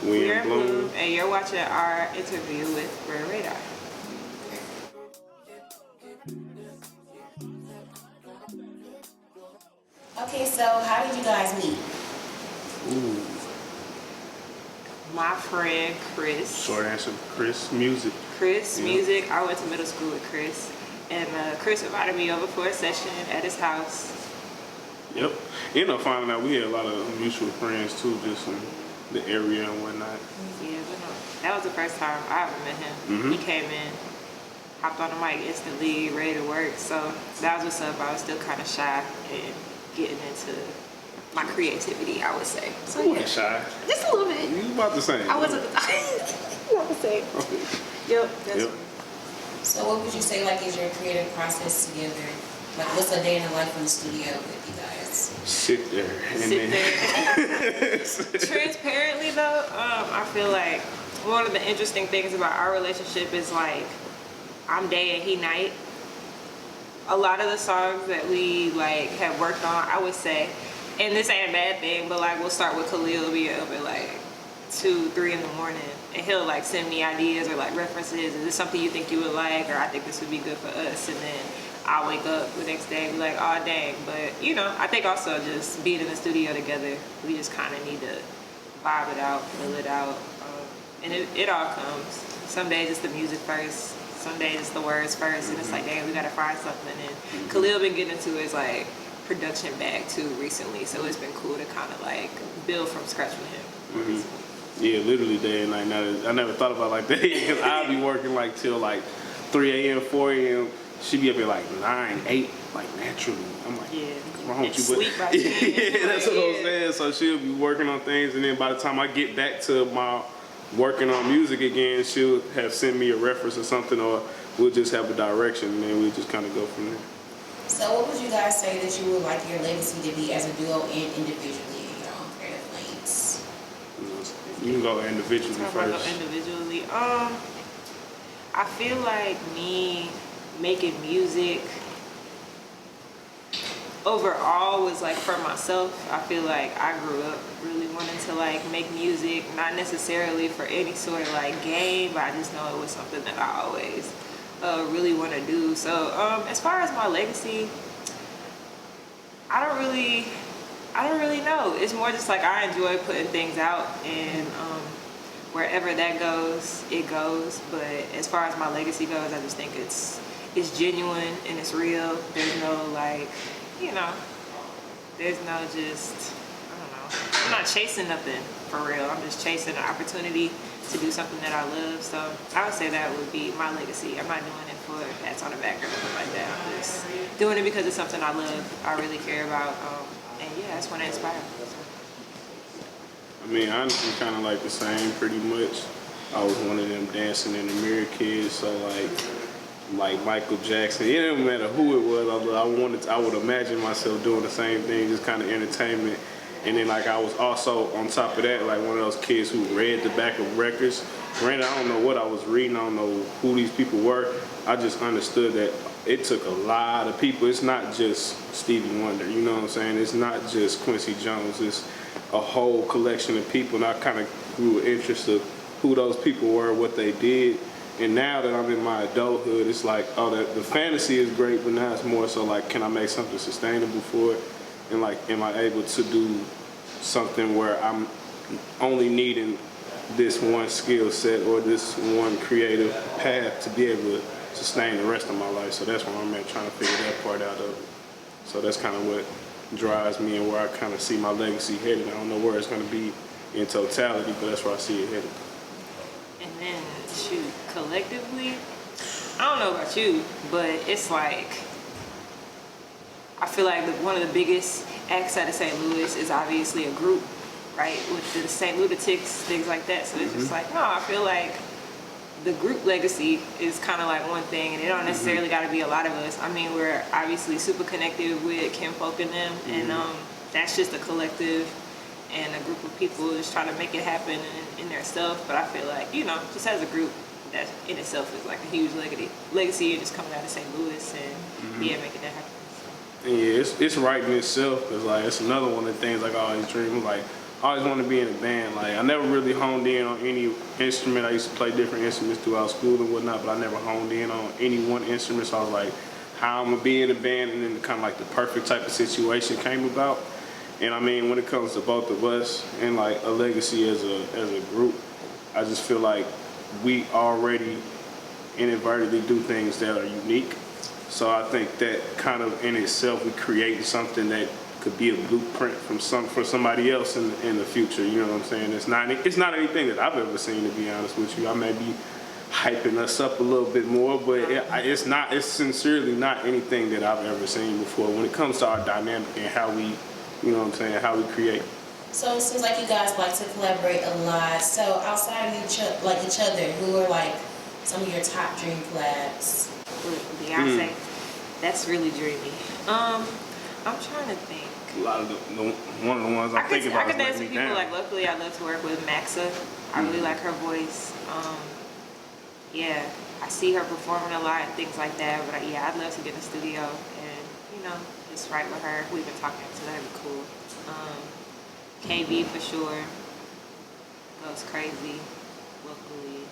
We in Bloom. And you're watching our interview with Rare Radar. Okay, so how did you guys meet? Ooh. My friend Chris. Short answer, Chris Music. Chris Music. I went to middle school with Chris. And Chris invited me over for a session at his house. Yep. Ended up finding out we had a lot of mutual friends too, just in the area and whatnot. Yeah, but no, that was the first time I ever met him. He came in, hopped on the mic instantly, ready to work. So that was what's up. I was still kind of shy and getting into my creativity, I would say. So You weren't shy. Just a little bit. You about the same. I wasn't. I would say. Yep. That's So what would you say like is your creative process together? Like what's a day in the life in the studio with you guys? Sit there. And Sit there. Transparently though, I feel like one of the interesting things about our relationship is like I'm day and he night. A lot of the songs that we like have worked on, I would say, and this ain't a bad thing, but like we'll start with Khalil being up at like 2, 3 in the morning, and he'll like send me ideas or like references. Is this something you think you would like, or I think this would be good for us? And then I'll wake up the next day and be like, oh dang. But you know, I think also just being in the studio together, we just kind of need to vibe it out, feel it out, and it all comes. Some days it's the music first. Some days it's the words first, and it's like, dang, we gotta find something. And Khalil been getting into his like production bag too recently, so it's been cool to kind of like build from scratch with him. Yeah, literally day and night. Now, I never thought about it like that because I'll be working like till like 3 a.m., 4 a.m. She be up at like 9, 8, like naturally. I'm like, what's wrong with you? Sleep by 10. Yeah, that's what I'm saying. So she'll be working on things, and then by the time I get back to my working on music again, she'll have sent me a reference or something, or we'll just have a direction, and then we just kind of go from there. So what would you guys say that you would like your legacy to be as a duo and individually in your own creative lanes? You can go individually first. Go individually. I feel like me making music overall was like for myself. I feel like I grew up really wanting to like make music, not necessarily for any sort of like gain, but I just know it was something that I always really want to do. So as far as my legacy, I don't really know. It's more just like I enjoy putting things out, and wherever that goes, it goes. But as far as my legacy goes, I just think it's genuine and it's real. There's no like, you know, there's no just, I don't know. I'm not chasing nothing for real. I'm just chasing an opportunity to do something that I love. So I would say that would be my legacy. I'm not doing it for pats on the back or nothing like that. I'm just doing it because it's something I love, I really care about. And yeah, that's when I inspire me. I mean, honestly, kind of like the same, pretty much. I was one of them dancing in the mirror kids, so like Michael Jackson. It didn't matter who it was. I would imagine myself doing the same thing, just kind of entertainment. And then like I was also on top of that, like one of those kids who read the back of records. Granted, I don't know what I was reading. I don't know who these people were. I just understood that it took a lot of people. It's not just Stevie Wonder, you know what I'm saying? It's not just Quincy Jones. It's a whole collection of people, and I kind of grew an interest of who those people were, what they did. And now that I'm in my adulthood, it's like, oh, the fantasy is great, but now it's more so like, can I make something sustainable for it? And like, am I able to do something where I'm only needing this one skill set or this one creative path to be able to sustain the rest of my life? So that's where I'm at, trying to figure that part out of it. So that's kind of what drives me and where I kind of see my legacy headed. I don't know where it's going to be in totality, but that's where I see it headed. And then, shoot, collectively, I don't know about you, but it's like, I feel like one of the biggest acts out of St. Louis is obviously a group, right? With the St. Lunatics, things like that. So it's just like, no, I feel like the group legacy is kind of like one thing, and it don't necessarily got to be a lot of us. I mean, we're obviously super connected with Kim Folk and them, and that's just a collective and a group of people just trying to make it happen in their stuff. But I feel like, you know, just as a group, that in itself is like a huge legacy of just coming out of St. Louis and making that happen. So. Yeah, it's right in itself, because like it's another one of the things like I always dream of, like, I always wanted to be in a band. Like, I never really honed in on any instrument. I used to play different instruments throughout school and whatnot, but I never honed in on any one instrument. So I was like, how I'm gonna be in a band, and then kind of like the perfect type of situation came about. And I mean, when it comes to both of us and like a legacy as a group, I just feel like we already inadvertently do things that are unique. So I think that kind of in itself, we create something that could be a blueprint for somebody else in the future. You know what I'm saying? It's not anything that I've ever seen, to be honest with you. I may be hyping us up a little bit more, but it's sincerely not anything that I've ever seen before when it comes to our dynamic and how we, you know what I'm saying, how we create. So it seems like you guys like to collaborate a lot. So outside of each other, who are like some of your top dream collabs? Beyonce, that's really dreamy. I'm trying to think. A lot of one of the ones I'm thinking about I could dance is with Let Me people Down. like locally. I love to work with Maxa. I really like her voice. Yeah, I see her performing a lot and things like that. But yeah, I'd love to get in the studio and just write with her. We've been talking, so that'd be cool. KB for sure. Goes crazy locally.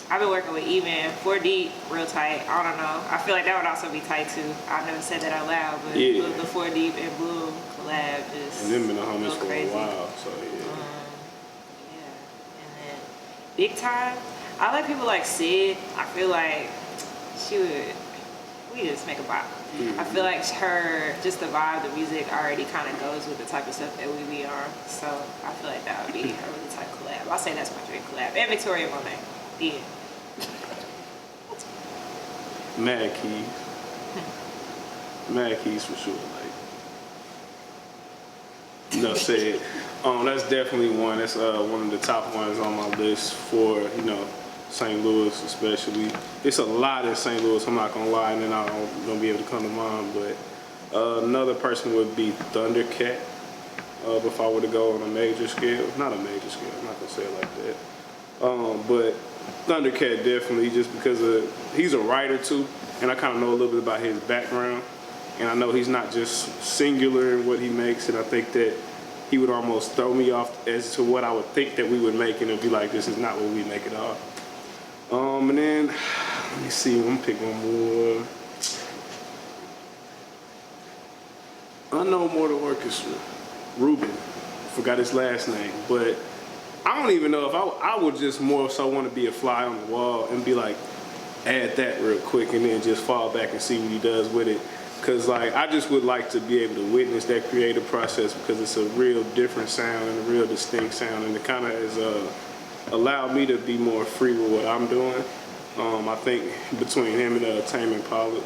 I've been working with even 4 Deep real tight. I don't know. I feel like that would also be tight too. I never said that out loud, but Yeah. the 4 Deep and Bloom collab is And them been the homies go for crazy. a while, so yeah. Yeah, and then big time. I like people like Sid. I feel like we just make a bop. I feel like just the vibe, the music already kind of goes with the type of stuff that we be on. So I feel like that would be a really tight collab. I'll say that's my dream collab. And Victoria Monet. Yeah. Mad Keys for sure. Like, enough said. That's definitely one. That's one of the top ones on my list for St. Louis especially. It's a lot in St. Louis. I'm not gonna lie, and then I don't be able to come to mind. But another person would be Thundercat. If I were to go on a major scale, not a major scale. I'm not gonna say it like that. But Thundercat definitely, just because he's a writer too, and I kind of know a little bit about his background, and I know he's not just singular in what he makes, and I think that he would almost throw me off as to what I would think that we would make, and it'd be like, this is not what we make it off. And then let me see, I'm gonna pick one more. Unknown Mortal Orchestra, Ruben, forgot his last name, but I don't even know if I would just more so want to be a fly on the wall and be like, add that real quick and then just fall back and see what he does with it. Cause like, I just would like to be able to witness that creative process because it's a real different sound and a real distinct sound, and it kind of has allowed me to be more free with what I'm doing. I think between him and Tame Impala,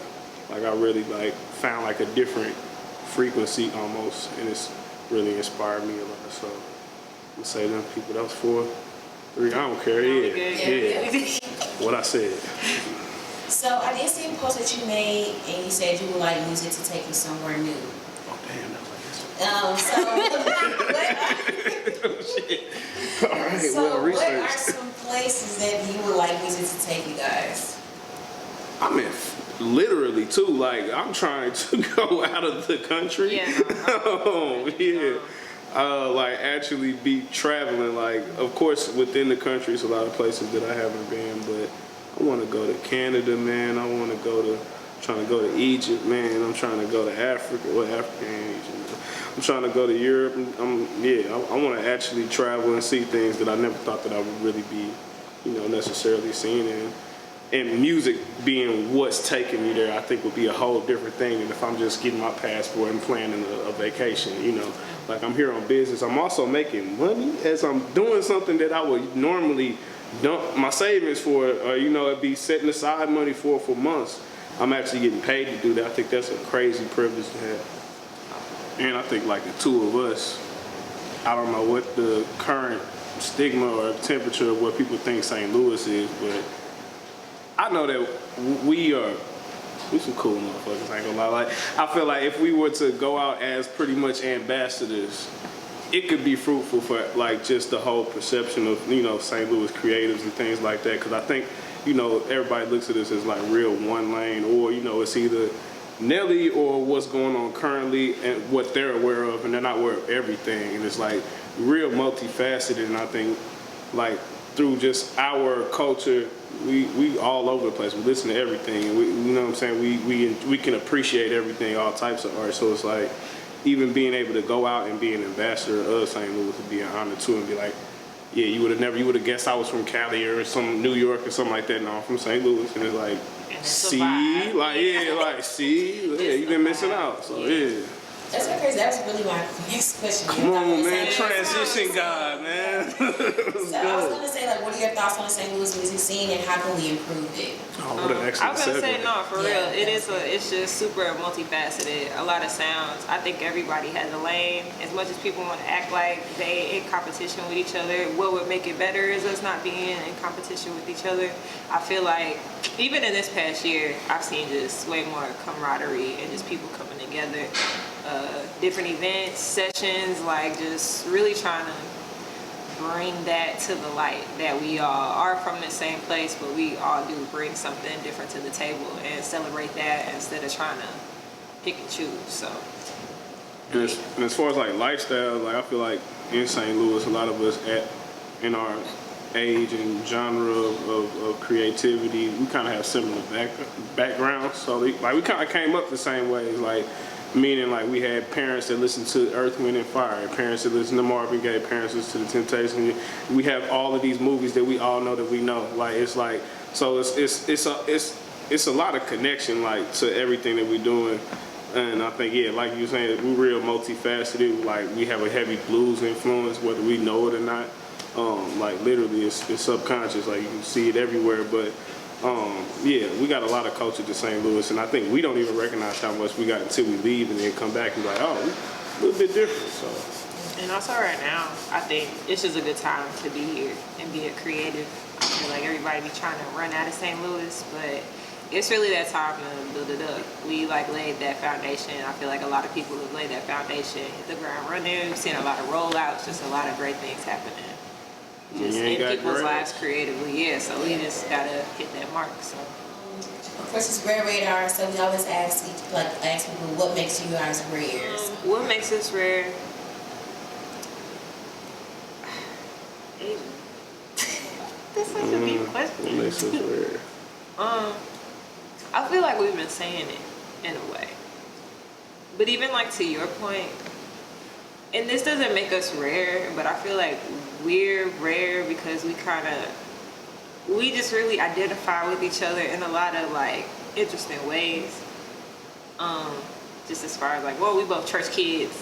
like I really like found like a different frequency almost, and it's really inspired me a lot. So I'll say them people. That was 4, 3. I don't care. Yeah. What I said. So I did see a post that you made, and you said you would like music to take you somewhere new. Oh damn, that was So all right. so Well what researched. are some places that you would like music to take you guys? I mean, literally too. Like I'm trying to go out of the country. Yeah. Like actually be traveling. Like of course within the country, it's a lot of places that I haven't been, but I want to go to Canada, man. I want to trying to go to Egypt, man. I'm trying to go to Africa. Well, Africa and Egypt. I'm trying to go to Europe. I want to actually travel and see things that I never thought that I would really be, necessarily seeing. And music being what's taking me there, I think would be a whole different thing than if I'm just getting my passport and planning a vacation, Like I'm here on business. I'm also making money as I'm doing something that I would normally dump my savings for, or, it'd be setting aside money for months. I'm actually getting paid to do that. I think that's a crazy privilege to have. And I think like the two of us, I don't know what the current stigma or temperature of what people think St. Louis is, but I know that we some cool motherfuckers, I ain't gonna lie. Like, I feel like if we were to go out as pretty much ambassadors, it could be fruitful for like just the whole perception of, St. Louis creatives and things like that. Cause I think, everybody looks at us as like real one lane, or, it's either Nelly or what's going on currently and what they're aware of, and they're not aware of everything. And it's like real multifaceted, and I think like through just our culture, we all over the place. We listen to everything, and we, you know what I'm saying. We can appreciate everything, all types of art. So it's like even being able to go out and be an ambassador of St. Louis would be an honor too, and be like, yeah, you would have guessed I was from Cali or some New York or something like that. No, I'm from St. Louis, and it's like, see, like yeah, like see, yeah, you've been missing out. So yeah. That's so crazy. That was really my next question. Come on, man. Transition God, man. So I was gonna say, like, what are your thoughts on the St. Louis music scene, and how can we improve it? Oh, what an excellent I was gonna say segue. no, for real. It's just super multifaceted. A lot of sounds. I think everybody has a lane. As much as people want to act like they in competition with each other, what would make it better is us not being in competition with each other. I feel like even in this past year, I've seen just way more camaraderie and just people coming together. Different events, sessions, like just really trying to bring that to the light, that we all are from the same place, but we all do bring something different to the table and celebrate that instead of trying to pick and choose. So, And as far as like lifestyle, like I feel like in St. Louis, a lot of us in our age and genre of creativity, we kind of have similar backgrounds. So we kind of came up the same ways, like meaning like we had parents that listened to Earth, Wind and Fire, parents that listened to Marvin Gaye, parents that listened to The Temptations. We have all of these movies that we all know that we know. Like it's like so it's a lot of connection like to everything that we're doing. And I think, yeah, like you were saying, we're real multifaceted. Like we have a heavy blues influence, whether we know it or not. Like literally, it's subconscious. Like you can see it everywhere. But yeah, we got a lot of culture to St. Louis, and I think we don't even recognize how much we got until we leave and then come back and be like, oh, we're a little bit different. So. and also right now, I think it's just a good time to be here and be a creative. I feel like everybody be trying to run out of St. Louis, but it's really that time to build it up. We like laid that foundation. I feel like a lot of people have laid that foundation, hit the ground running. We've seen a lot of rollouts, just a lot of great things happening. Just in people's lives creatively, yeah. So we just gotta hit that mark. So Of course, it's Rare Radar, so we always ask people what makes you guys rare. what makes us rare? Asian. That's such a deep question. What makes us rare? I feel like we've been saying it in a way, but even like to your point, and this doesn't make us rare, but I feel like we're rare because we just really identify with each other in a lot of like interesting ways. Just as far as like, well, we both church kids.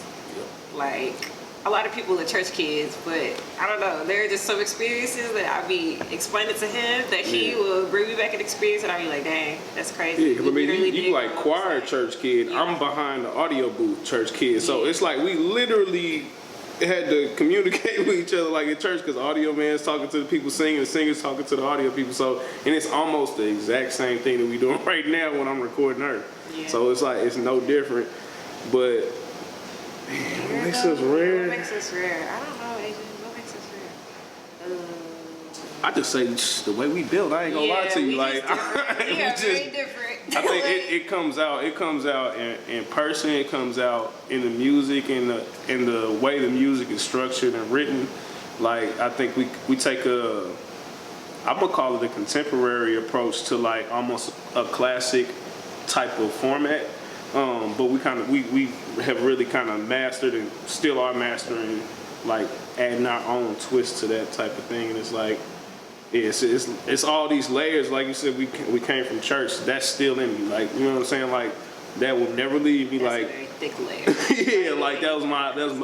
Like a lot of people are church kids, but I don't know. There are just some experiences that I be explaining to him that he will bring me back an experience, and I be like, dang, that's crazy. Yeah, because I mean, you like choir church kid. Yeah. I'm behind the audio booth church kid. So it's like we literally had to communicate with each other like in church, because audio man's talking to the people singing, the singer's talking to the audio people. So, and it's almost the exact same thing that we're doing right now when I'm recording her. Yeah. So it's like, it's no different. But man, what makes us rare? What makes us rare? I don't know, Asian. What makes us rare? I just say the way we build. I ain't gonna lie to you. Like, we are very different. I think it comes out. It comes out in person. It comes out in the music, in the way the music is structured and written. Like, I think we take I'm gonna call it a contemporary approach to like almost a classic type of format. But we have really kind of mastered and still are mastering, like adding our own twist to that type of thing. And it's like, it's all these layers. Like you said, we came from church. That's still in me. Like, you know what I'm saying? Like that will never leave me. That's like a very thick layer. yeah, like that was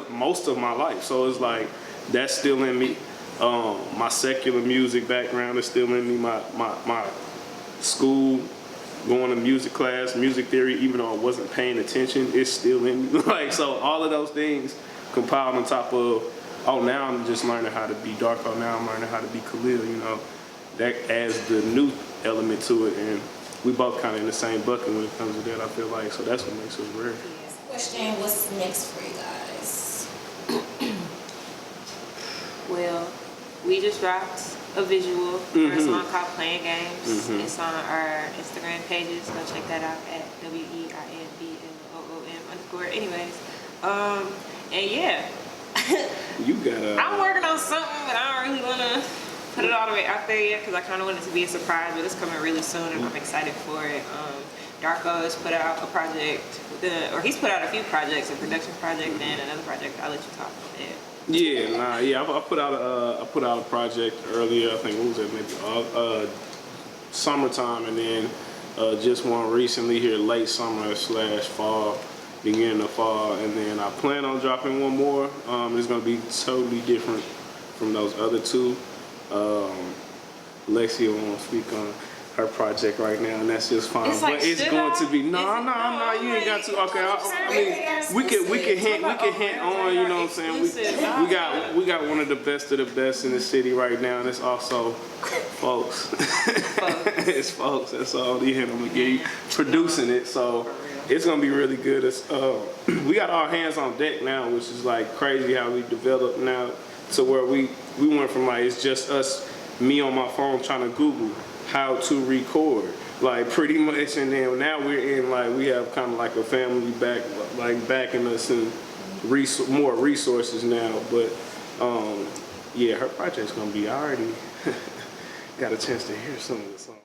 most of my life. So it's like that's still in me. My secular music background is still in me. My school, going to music class, music theory, even though I wasn't paying attention, it's still in me. Like, so all of those things compiled on top of, oh, now I'm just learning how to be Darko, now I'm learning how to be Khalil, you know. That adds the new element to it, and we both kind of in the same bucket when it comes to that, I feel like. So that's what makes us rare. Yes. Question, what's next for you guys? Well, we just dropped a visual for a song called Playing Games. It's on our Instagram pages. Go check that out at WEINBLOOM_. Anyways, and yeah, You gotta. I'm working on something, but I don't really want to put it all the way out there yet because I kind of want it to be a surprise, but it's coming really soon and I'm excited for it. Darko has put out a project, or he's put out a few projects, a production project and another project. I'll let you talk about it. Yeah, I put out a project earlier. I think what was it, maybe summertime, and then just one recently here, late summer / fall, beginning of fall, and then I plan on dropping one more. It's gonna be totally different from those other two. Alexia won't speak on her project right now, and that's just fine. It's like, but it's going to be you ain't got to. Okay, I mean, we can hint on. You know what I'm saying? We got one of the best in the city right now, and it's also folks. It's folks. That's all the hint I'm gonna give you. Producing it, so it's gonna be really good. It's we got our hands on deck now, which is like crazy how we developed now to where we went from like it's just us, me on my phone trying to Google how to record, like pretty much, and then now we're in like we have kind of like a family backing us and more resources now. But yeah, her project's gonna be. I already got a chance to hear some of the songs.